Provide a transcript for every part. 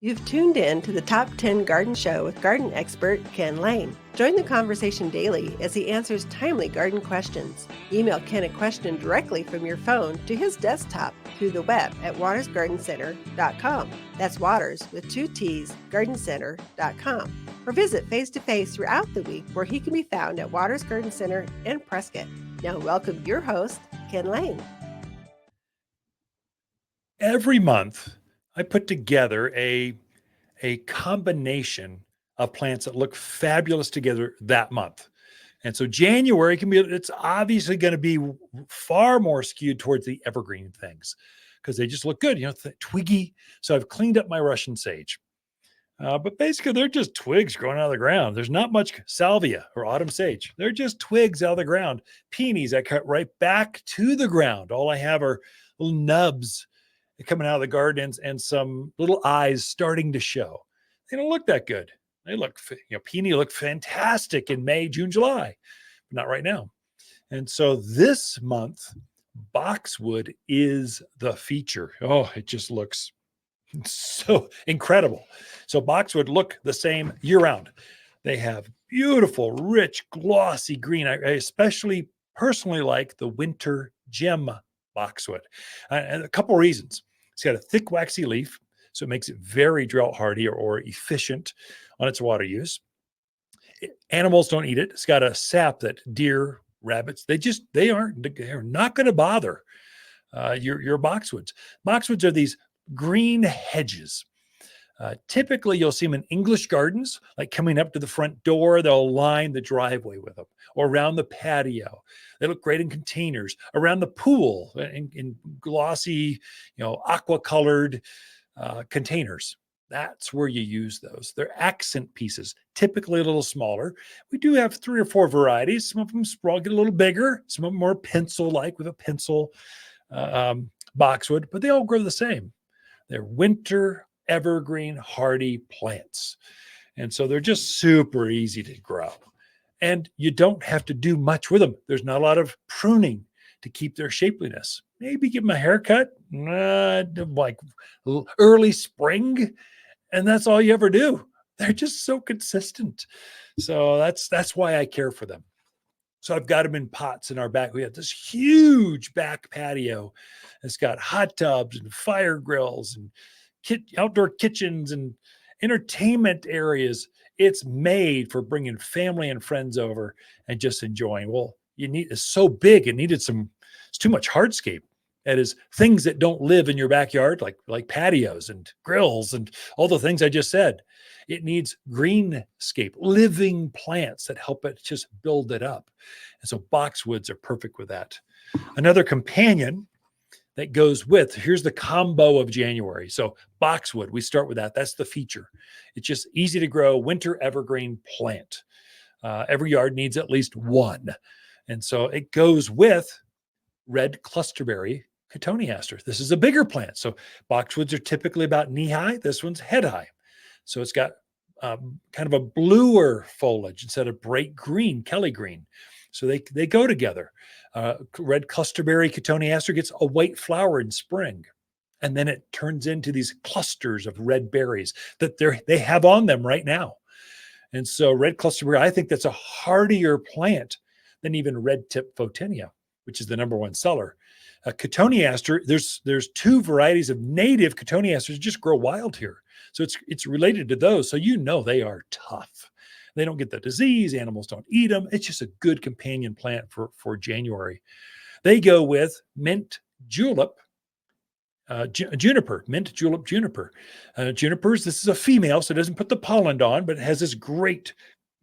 You've tuned in to the Top 10 Garden Show with garden expert Ken Lain. Join the conversation daily as he answers timely garden questions. Email Ken a question directly from your phone to his desktop through the web at watersgardencenter.com. That's Waters with 2 T's, gardencenter.com. Or visit face-to-face throughout the week where he can be found at Waters Garden Center in Prescott. Now welcome your host, Ken Lain. Every month, I put together a combination of plants that look fabulous together that month. And so January it's obviously going to be far more skewed towards the evergreen things because they just look good, twiggy. So I've cleaned up my Russian sage. But basically, they're just twigs growing out of the ground. There's not much salvia or autumn sage. They're just twigs out of the ground. Peonies I cut right back to the ground. All I have are little nubs coming out of the garden and some little eyes starting to show. They don't look that good. They look, peony look fantastic in May, June, July, but not right now. And so this month, boxwood is the feature. Oh, it just looks so incredible. So boxwood look the same year round. They have beautiful, rich, glossy green. I especially personally like the Winter Gem Boxwood. And a couple of reasons. It's got a thick, waxy leaf, so it makes it very drought hardy or efficient on its water use. Animals don't eat it. It's got a sap that deer, rabbits, they're not going to bother your boxwoods. Boxwoods are these green hedges. Typically, you'll see them in English gardens, like coming up to the front door. They'll line the driveway with them, or around the patio. They look great in containers, around the pool, in glossy, aqua-colored containers. That's where you use those. They're accent pieces, typically a little smaller. We do have 3 or 4 varieties. Some of them get a little bigger, some of them more pencil-like with a pencil boxwood, but they all grow the same. They're winter evergreen hardy plants. And so they're just super easy to grow. And you don't have to do much with them. There's not a lot of pruning to keep their shapeliness. Maybe give them a haircut, like early spring, and that's all you ever do. They're just so consistent. So that's why I care for them. So I've got them in pots in our back. We have this huge back patio. It's got hot tubs and fire grills and outdoor kitchens and entertainment areas. It's made for bringing family and friends over and just enjoying. Well, it's so big, it's too much hardscape. That is things that don't live in your backyard, like patios and grills and all the things I just said. It needs greenscape, living plants that help it just build it up. And so boxwoods are perfect with that. Another companion that goes with, here's the combo of January. So boxwood, we start with that. That's the feature. It's just easy to grow, winter evergreen plant. Every yard needs at least one. And so it goes with Red Clusterberry Cotoneaster. This is a bigger plant. So boxwoods are typically about knee high. This one's head high. So it's got kind of a bluer foliage instead of bright green, Kelly green. So they go together. Red Clusterberry Cotoneaster gets a white flower in spring, and then it turns into these clusters of red berries that they have on them right now. And so Red Clusterberry, I think that's a hardier plant than even red tip Photinia, which is the #1 seller. Cotoneaster, there's 2 varieties of native Cotoneasters just grow wild here. So it's related to those. So they are tough. They don't get the disease. Animals don't eat them. It's just a good companion plant for January. They go with Mint Julep Juniper, Mint Julep Juniper. Junipers, this is a female, so it doesn't put the pollen on, but it has this great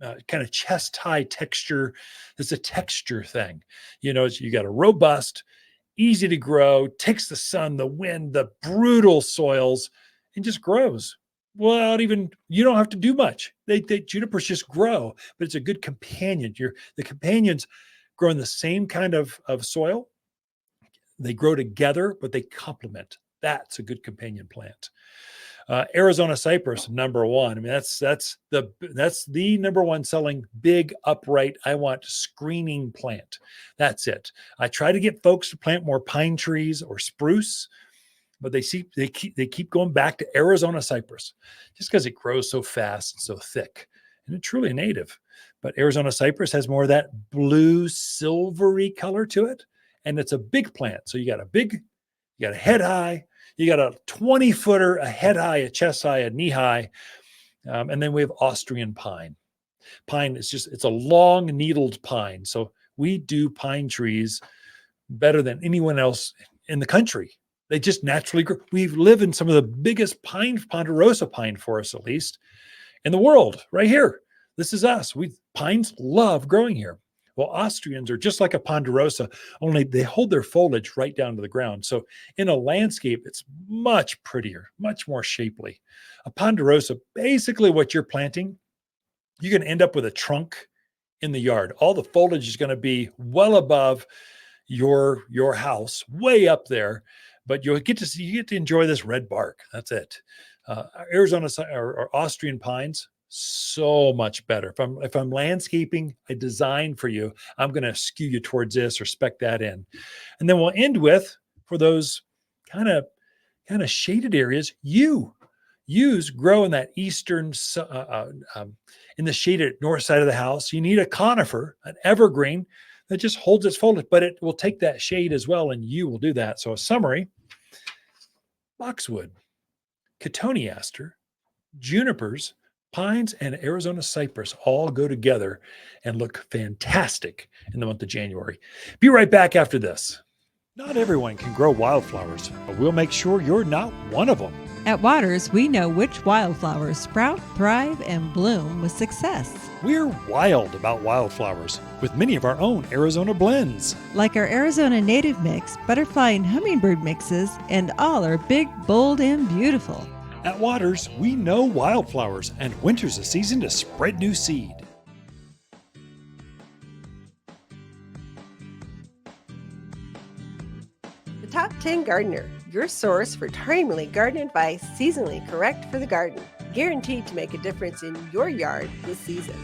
kind of chest-high texture. It's a texture thing. You got a robust, easy to grow, takes the sun, the wind, the brutal soils, and just grows. Well, you don't have to do much. Junipers just grow, but it's a good companion. The companions grow in the same kind of soil. They grow together, but they complement. That's a good companion plant. Arizona Cypress, #1. I mean, that's the #1 selling big upright. I want screening plant. That's it. I try to get folks to plant more pine trees or spruce, but they keep going back to Arizona cypress just because it grows so fast and so thick, and it's truly native. But Arizona cypress has more of that blue silvery color to it, and it's a big plant. So you got a head high, you got a 20-footer, a head high, a chest high, a knee high, and then we have Austrian pine. Pine is it's a long needled pine. So we do pine trees better than anyone else in the country. They just naturally grow. We live in some of the biggest ponderosa pine forests, at least in the world, right here. This is us. Pines love growing here. Well, Austrians are just like a ponderosa, only they hold their foliage right down to the ground. So in a landscape, it's much prettier, much more shapely. A ponderosa, basically what you're planting, you're going to end up with a trunk in the yard. All the foliage is going to be well above your house, way up there, but you get to enjoy this red bark. That's it. Arizona or Austrian pines, so much better. If I'm landscaping a design for you, I'm going to skew you towards this or spec that in. And then we'll end with, for those kind of shaded areas, yews grow in that eastern, in the shaded north side of the house. You need a conifer, an evergreen that just holds its foliage, but it will take that shade as well, and yew will do that. So a summary: boxwood, cotoneaster, junipers, pines, and Arizona cypress all go together and look fantastic in the month of January. Be right back after this. Not everyone can grow wildflowers, but we'll make sure you're not one of them. At Waters, we know which wildflowers sprout, thrive, and bloom with success. We're wild about wildflowers with many of our own Arizona blends. Like our Arizona native mix, butterfly and hummingbird mixes, and all are big, bold, and beautiful. At Waters, we know wildflowers, and winter's a season to spread new seed. The Top 10 Gardener, your source for timely garden advice, seasonally correct for the garden, guaranteed to make a difference in your yard this season.